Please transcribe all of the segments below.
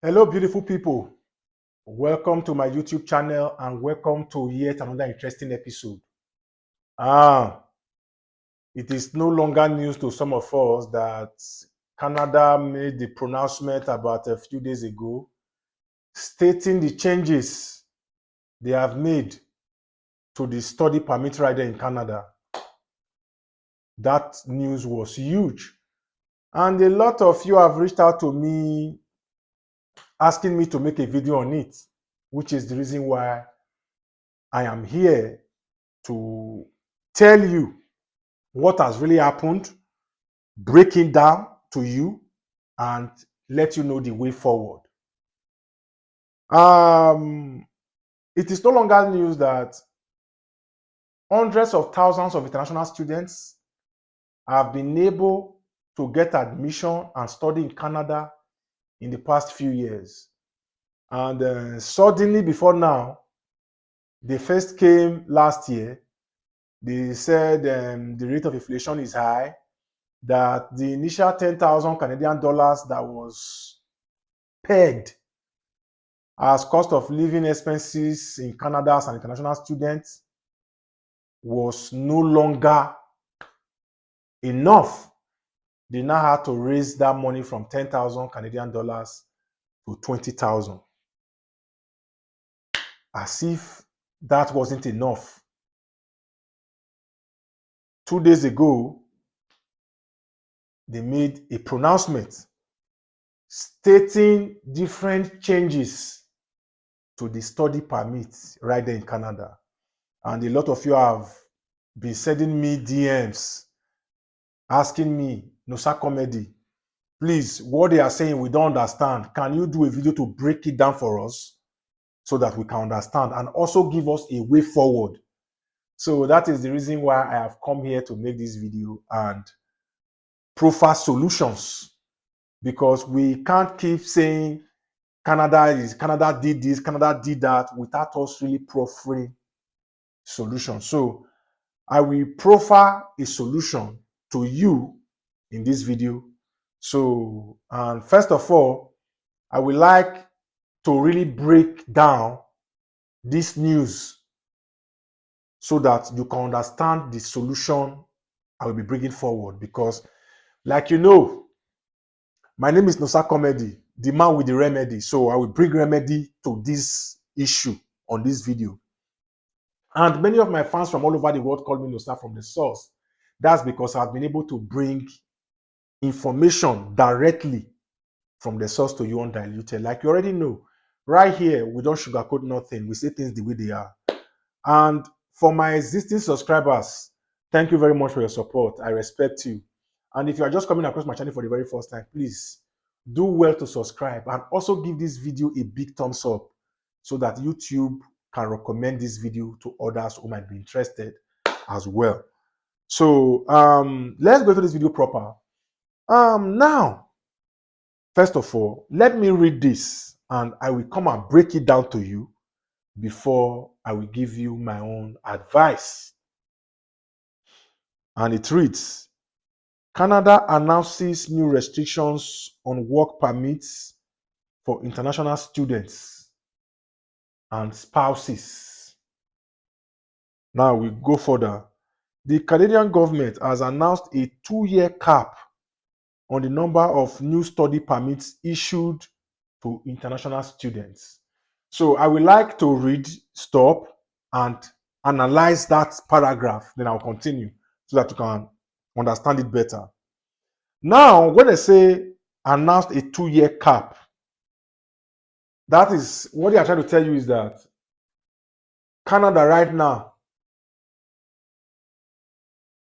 Hello, beautiful people. Welcome to my YouTube channel and welcome to yet another interesting episode. Ah, it is no longer news to some of us that Canada made the pronouncement about a few days ago, stating the changes they have made to the study permit rider in Canada. That news was huge. And a lot of you have reached out to me asking me to make a video on it, which is the reason why I am here to tell you what has really happened, break it down to you, and let you know the way forward. It is no longer news that hundreds of thousands of international students have been able to get admission and study in Canada in the past few years. And suddenly, before now, they first came last year. They said the rate of inflation is high, that the initial 10,000 Canadian dollars that was pegged as cost of living expenses in Canada as an international student was no longer enough. They now had to raise that money from 10,000 Canadian dollars to 20,000. As if that wasn't enough. 2 days ago, they made a pronouncement stating different changes to the study permit right there in Canada. And a lot of you have been sending me DMs asking me, Nosa Comedy, please, what they are saying, we don't understand. Can you do a video to break it down for us so that we can understand and also give us a way forward? So that is the reason why I have come here to make this video and proffer solutions, because we can't keep saying Canada did this, Canada did that, without us really proffering solutions. So I will proffer a solution to you in this video. So, and first of all, I would like to really break down this news so that you can understand the solution I will be bringing forward. Because, like you know, my name is Nosa Comedy, the man with the remedy. So I will bring remedy to this issue on this video. And many of my fans from all over the world call me Nosa from the source. That's because I've been able to bring information directly from the source to you undiluted. Like you already know, right here, we don't sugarcoat nothing. We say things the way they are. And for my existing subscribers, thank you very much for your support. I respect you. And if you are just coming across my channel for the very first time, please do well to subscribe and also give this video a big thumbs up so that YouTube can recommend this video to others who might be interested as well. So let's go to this video proper. Now, first of all, let me read this and I will come and break it down to you before I will give you my own advice. And it reads, Canada announces new restrictions on work permits for international students and spouses. Now we go further. The Canadian government has announced a 2-year cap on the number of new study permits issued to international students. So I would like to read, stop, and analyze that paragraph. Then I'll continue so that you can understand it better. Now, when I say announced a 2-year cap, that is what they are trying to tell you is that Canada right now,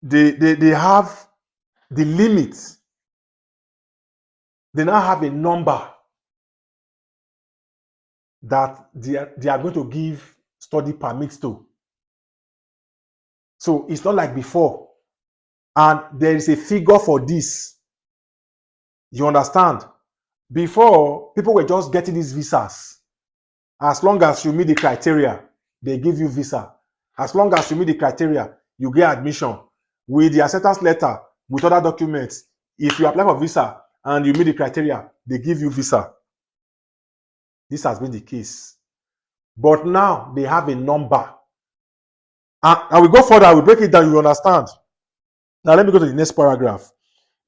they have the limit. They now have a number that they are going to give study permits to. So it's not like before. And there is a figure for this. You understand? Before, people were just getting these visas. As long as you meet the criteria, they give you visa. As long as you meet the criteria, you get admission. With the acceptance letter, with other documents, if you apply for visa and you meet the criteria, they give you visa. This has been the case. But now they have a number. And we go further, we break it down, you understand. Now let me go to the next paragraph.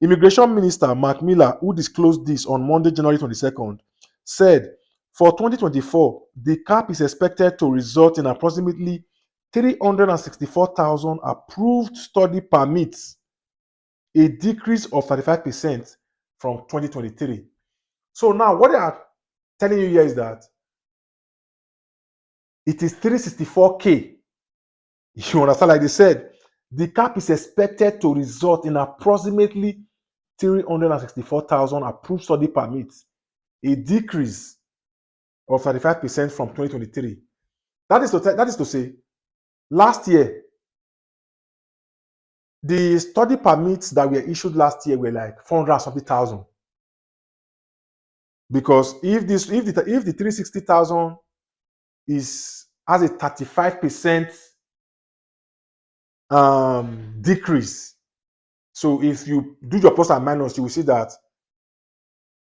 Immigration Minister Mark Miller, who disclosed this on Monday, January 22nd, said for 2024, the cap is expected to result in approximately 364,000 approved study permits, a decrease of 35% from 2023. So now what they are telling you here is that it is 364K. You understand? Like they said, the cap is expected to result in approximately 364,000 approved study permits, a decrease of 35% from 2023. That is to say, last year, the study permits that were issued last year were like 400 something thousand. Because if the 360,000 has a 35% decrease, so if you do your plus and minus, you will see that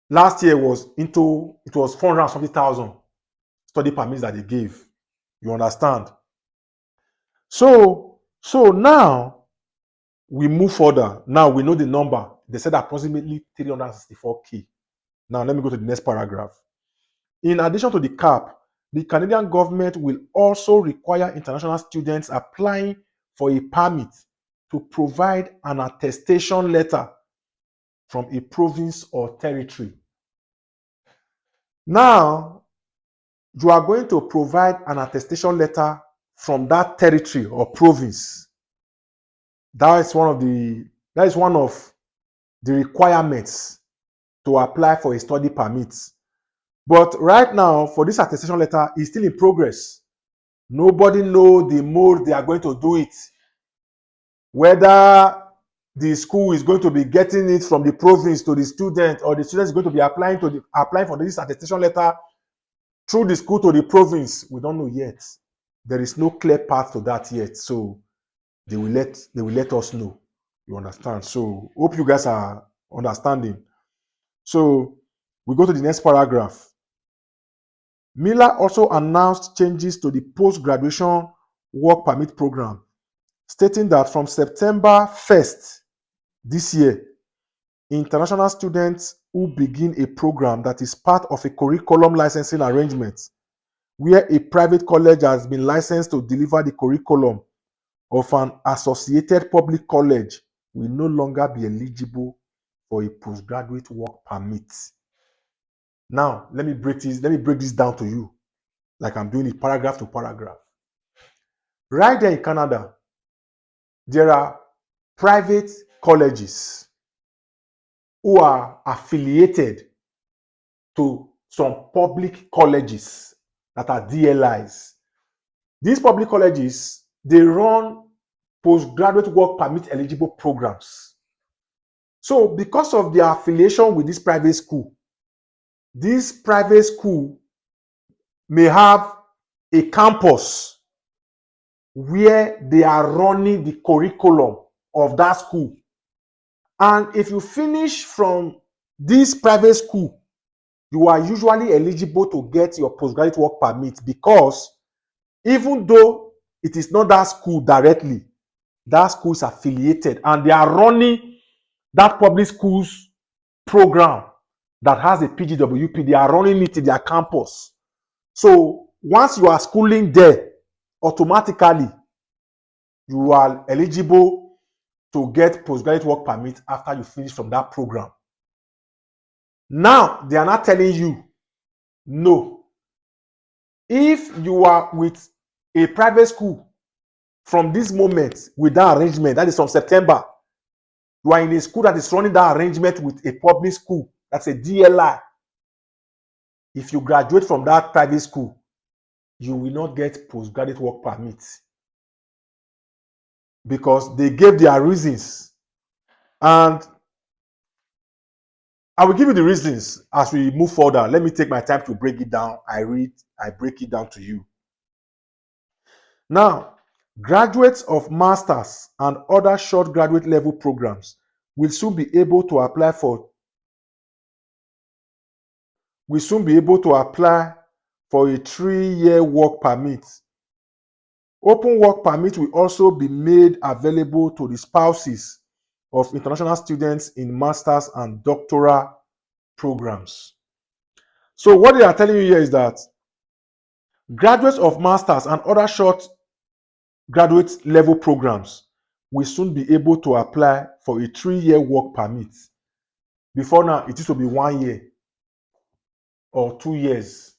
last year was 400 something thousand study permits that they gave. You understand? So now we move further. Now we know the number. They said approximately 364K. Now let me go to the next paragraph. In addition to the cap, the Canadian government will also require international students applying for a permit to provide an attestation letter from a province or territory. Now, you are going to provide an attestation letter from that territory or province. That is one of the requirements to apply for a study permit. But right now, for this attestation letter, it's still in progress. Nobody knows the mode they are going to do it. Whether the school is going to be getting it from the province to the student, or the student is going to be applying for this attestation letter through the school to the province, we don't know yet. There is no clear path to that yet. So they will let us know. You understand? So hope you guys are understanding. So we go to the next paragraph. Miller also announced changes to the post-graduation work permit program, stating that from September 1st this year, international students who begin a program that is part of a curriculum licensing arrangement, where a private college has been licensed to deliver the curriculum of an associated public college, will no longer be eligible for a postgraduate work permit. Now, let me break this down to you, like I'm doing it paragraph to paragraph. Right there in Canada, there are private colleges who are affiliated to some public colleges that are DLIs. These public colleges, they run postgraduate work permit eligible programs. So because of their affiliation with this private school may have a campus where they are running the curriculum of that school. And if you finish from this private school, you are usually eligible to get your postgraduate work permit, because even though it is not that school directly, that school is affiliated and they are running that public school's program that has a PGWP. They are running it in their campus. So once you are schooling there, automatically you are eligible to get postgraduate work permit after you finish from that program. Now they are not telling you, no. If you are with a private school from this moment with that arrangement, that is from September, you are in a school that is running that arrangement with a public school, that's a DLI. If you graduate from that private school, you will not get postgraduate work permit, because they gave their reasons. And I will give you the reasons as we move further. Let me take my time to break it down. I break it down to you. Now, graduates of masters and other short graduate level programs will soon be able to apply for a 3-year work permit. Open work permit will also be made available to the spouses of international students in master's and doctoral programs. So what they are telling you here is that graduates of master's and other short graduate level programs will soon be able to apply for a 3-year work permit. Before now, it used to be 1 year or 2 years.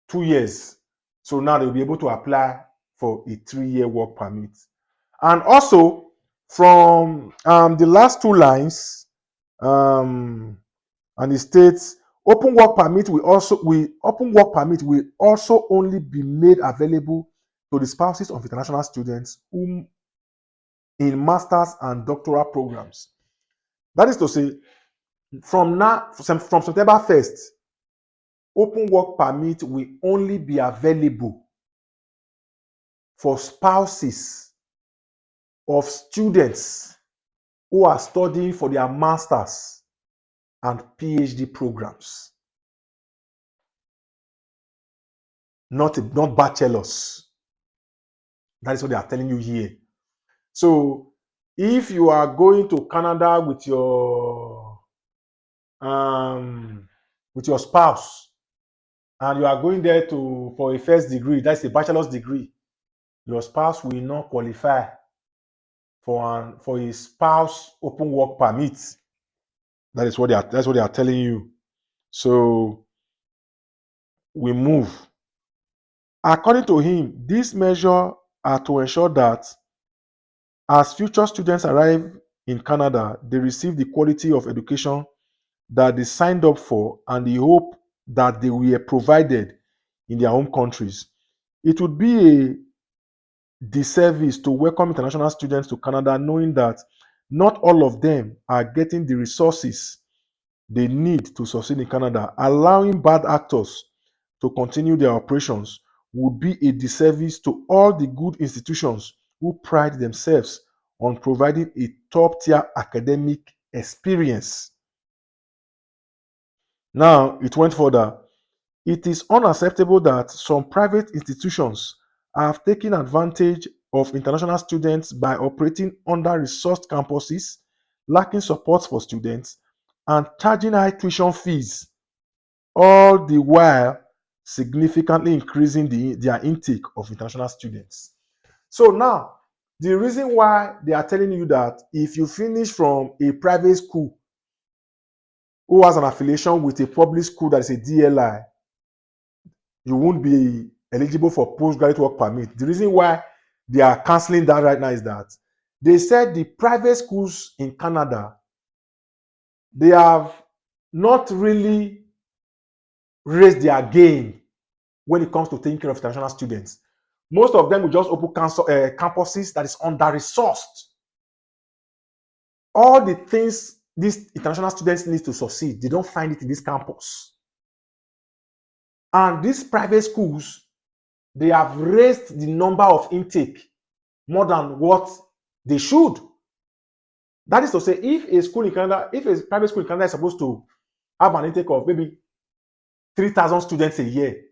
2 years. So now they'll be able to apply for a 3-year work permit. And also, from the last two lines, and it states open work permit will also only be made available to the spouses of international students whom in masters and doctoral programs. That is to say, from September 1st, open work permit will only be available for spouses of students who are studying for their masters and PhD programs, not bachelors. That is what they are telling you here. So if you are going to Canada with your spouse, and you are going there for a first degree, that's a bachelor's degree, your spouse will not qualify for a spouse open work permit. That's what they are telling you. So we move. According to him, this measure are to ensure that as future students arrive in Canada, they receive the quality of education that they signed up for and the hope that they were provided in their home countries. It would be a disservice to welcome international students to Canada knowing that not all of them are getting the resources they need to succeed in Canada. Allowing bad actors to continue their operations would be a disservice to all the good institutions who pride themselves on providing a top-tier academic experience. Now, it went further. It is unacceptable that some private institutions have taken advantage of international students by operating under-resourced campuses, lacking support for students, and charging high tuition fees, all the while significantly increasing their intake of international students. So now, the reason why they are telling you that if you finish from a private school who has an affiliation with a public school that is a DLI, you won't be eligible for postgraduate work permit. The reason why they are canceling that right now is that they said the private schools in Canada, they have not really raised their game when it comes to taking care of international students. Most of them will just open campuses that is under-resourced. All the things these international students need to succeed, they don't find it in this campus. And these private schools, they have raised the number of intake more than what they should. That is to say, if a private school in Canada is supposed to have an intake of maybe 3,000 students a year,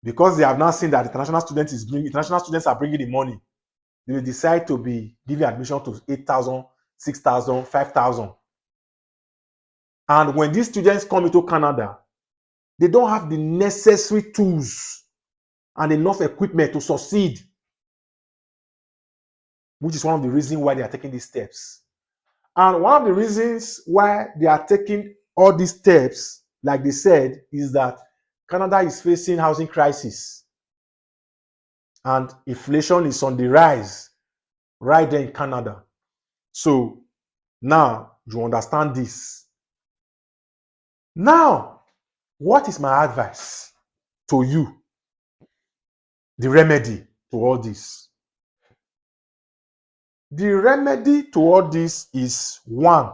because they have now seen that international students are bringing the money, they will decide to be giving admission to 8,000, 6,000, 5,000. And when these students come into Canada, they don't have the necessary tools and enough equipment to succeed, which is one of the reasons why they are taking these steps. And one of the reasons why they are taking all these steps, like they said, is that Canada is facing housing crisis and inflation is on the rise right there in Canada. So now you understand this. Now, what is my advice to you? The remedy to all this. The remedy to all this is one,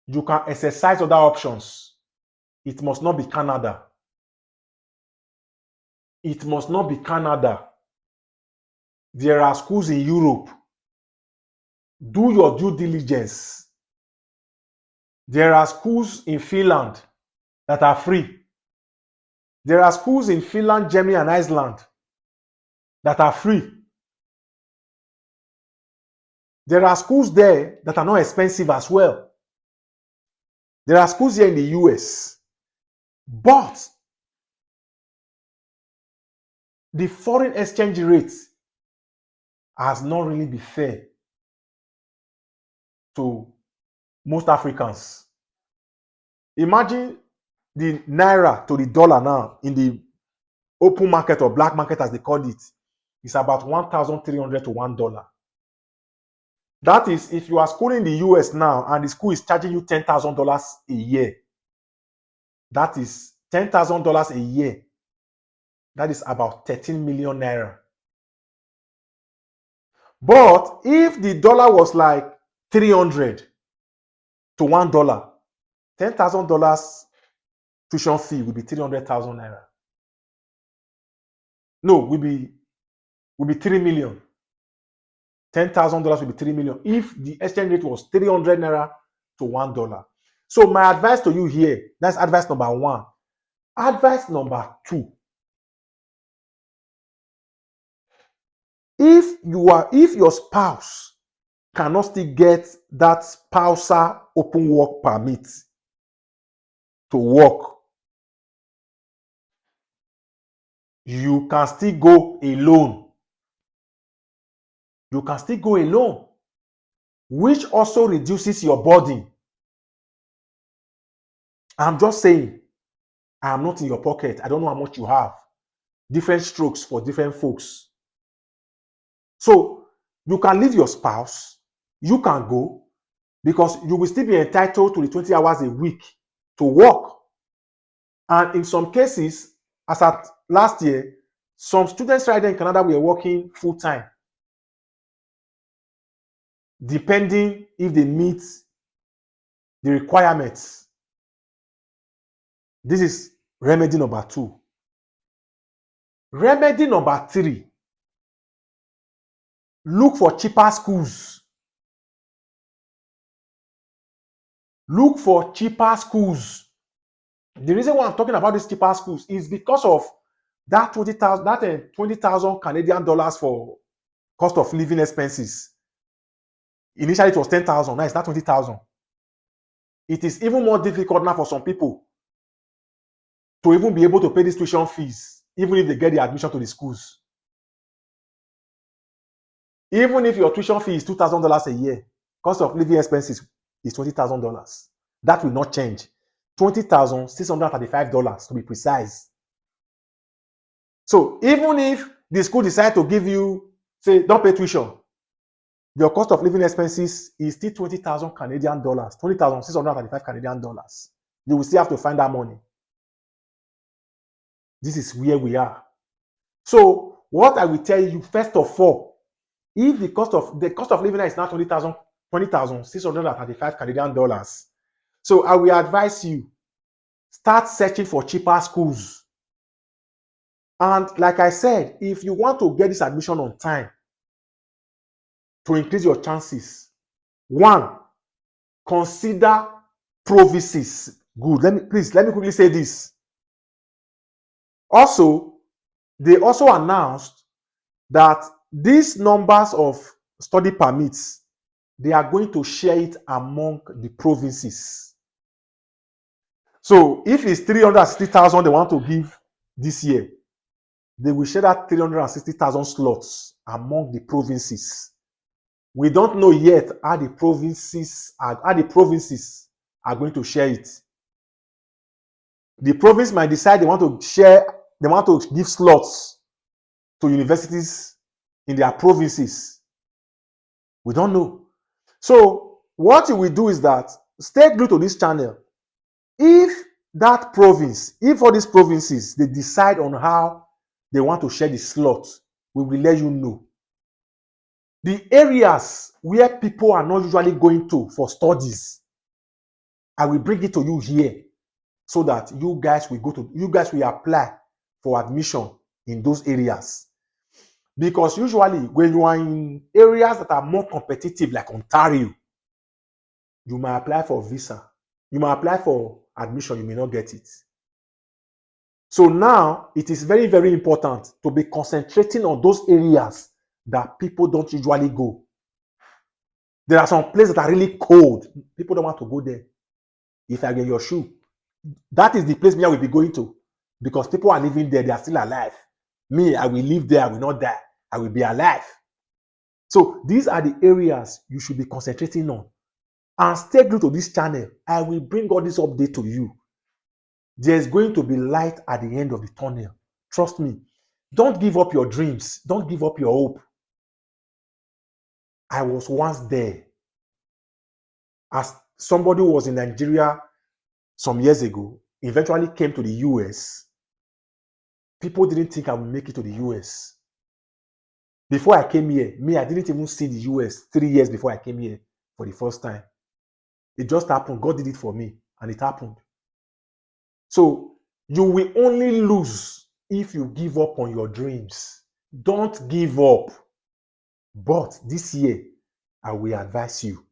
you can exercise other options. It must not be Canada. It must not be Canada. There are schools in Europe. Do your due diligence. There are schools in Finland that are free. There are schools in Finland, Germany, and Iceland that are free. There are schools there that are not expensive as well. There are schools here in the US. But the foreign exchange rate has not really been fair to most Africans. Imagine the naira to the dollar now in the open market or black market, as they call it, is about 1,300 to $1. That is, if you are schooling in the US now and the school is charging you $10,000 a year, that is $10,000 a year. That is about 13 million naira. But if the dollar was like 300 to $1, $10,000 tuition fee will be 300,000 naira. No, will be 3 million. $10,000 will be 3 million if the exchange rate was 300 naira to $1. So my advice to you here, that's advice number 1. Advice number 2. If your spouse cannot still get that spousal open work permit to work, you can still go alone. You can still go alone, which also reduces your burden. I'm just saying, I am not in your pocket. I don't know how much you have. Different strokes for different folks. So you can leave your spouse, you can go, because you will still be entitled to the 20 hours a week to work. And in some cases, as at last year, some students right there in Canada were working full-time, depending if they meet the requirements. This is remedy number 2. Remedy number 3, look for cheaper schools. Look for cheaper schools. The reason why I'm talking about these cheaper schools is because of that 20,000 Canadian dollars for cost of living expenses. Initially it was 10,000, now it's not 20,000. It is even more difficult now for some people to even be able to pay these tuition fees, even if they get the admission to the schools. Even if your tuition fee is $2,000 a year, cost of living expenses is $20,000. That will not change. $20,635 to be precise. So even if the school decide to give you, say, don't pay tuition, your cost of living expenses is still 20,000 Canadian dollars, 20,635 Canadian dollars. You will still have to find that money. This is where we are. So what I will tell you, first of all, if the cost of living is now 20,635 Canadian dollars, so I will advise you, start searching for cheaper schools. And like I said, if you want to get this admission on time to increase your chances, 1, consider provinces. Good. Let me quickly say this. Also, they also announced that these numbers of study permits, they are going to share it among the provinces. So if it's 360,000 they want to give this year, they will share that 360,000 slots among the provinces. We don't know yet how the provinces are going to share it. The province might decide they want to give slots to universities in their provinces. We don't know. So what you will do is that stay glued to this channel. If all these provinces, they decide on how they want to share the slot, we will let you know. The areas where people are not usually going to for studies, I will bring it to you here so that you guys will apply for admission in those areas. Because usually when you are in areas that are more competitive, like Ontario, you might apply for visa. You might apply for admission, you may not get it. So now it is very, very important to be concentrating on those areas that people don't usually go. There are some places that are really cold. People don't want to go there. If I get your shoe, that is the place me I will be going to, because people are living there. They are still alive. Me, I will live there. I will not die. I will be alive. So these are the areas you should be concentrating on. And stay glued to this channel. I will bring all this update to you. There's going to be light at the end of the tunnel. Trust me. Don't give up your dreams. Don't give up your hope. I was once there. As somebody who was in Nigeria some years ago, eventually came to the US. People didn't think I would make it to the US. Before I came here, I didn't even see the US 3 years before I came here for the first time. It just happened. God did it for me, and it happened. So you will only lose if you give up on your dreams. Don't give up. But this year, I will advise you.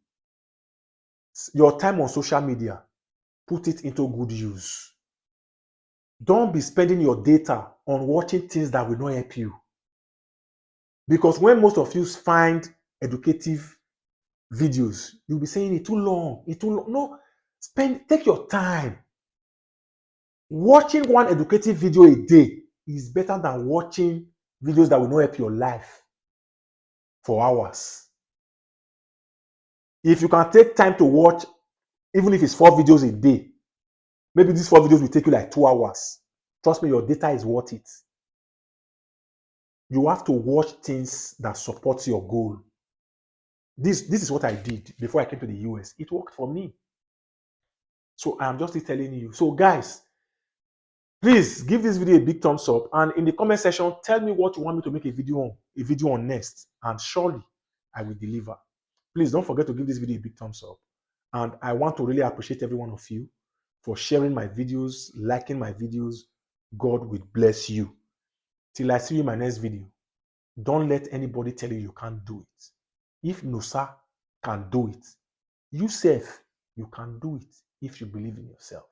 Your time on social media, put it into good use. Don't be spending your data on watching things that will not help you. Because when most of you find educative videos, you'll be saying it's too long. No, take your time. Watching one educative video a day is better than watching videos that will not help your life for hours. If you can take time to watch, even if it's 4 videos a day, maybe these 4 videos will take you like 2 hours. Trust me, your data is worth it. You have to watch things that support your goal. This is what I did before I came to the US. It worked for me. So I'm just telling you. So guys, please give this video a big thumbs up, and in the comment section, tell me what you want me to make a video on next, and surely I will deliver. Please don't forget to give this video a big thumbs up. And I want to really appreciate every one of you for sharing my videos, liking my videos. God will bless you. Till I see you in my next video, don't let anybody tell you can't do it. If Nusa can do it, you self, you can do it if you believe in yourself.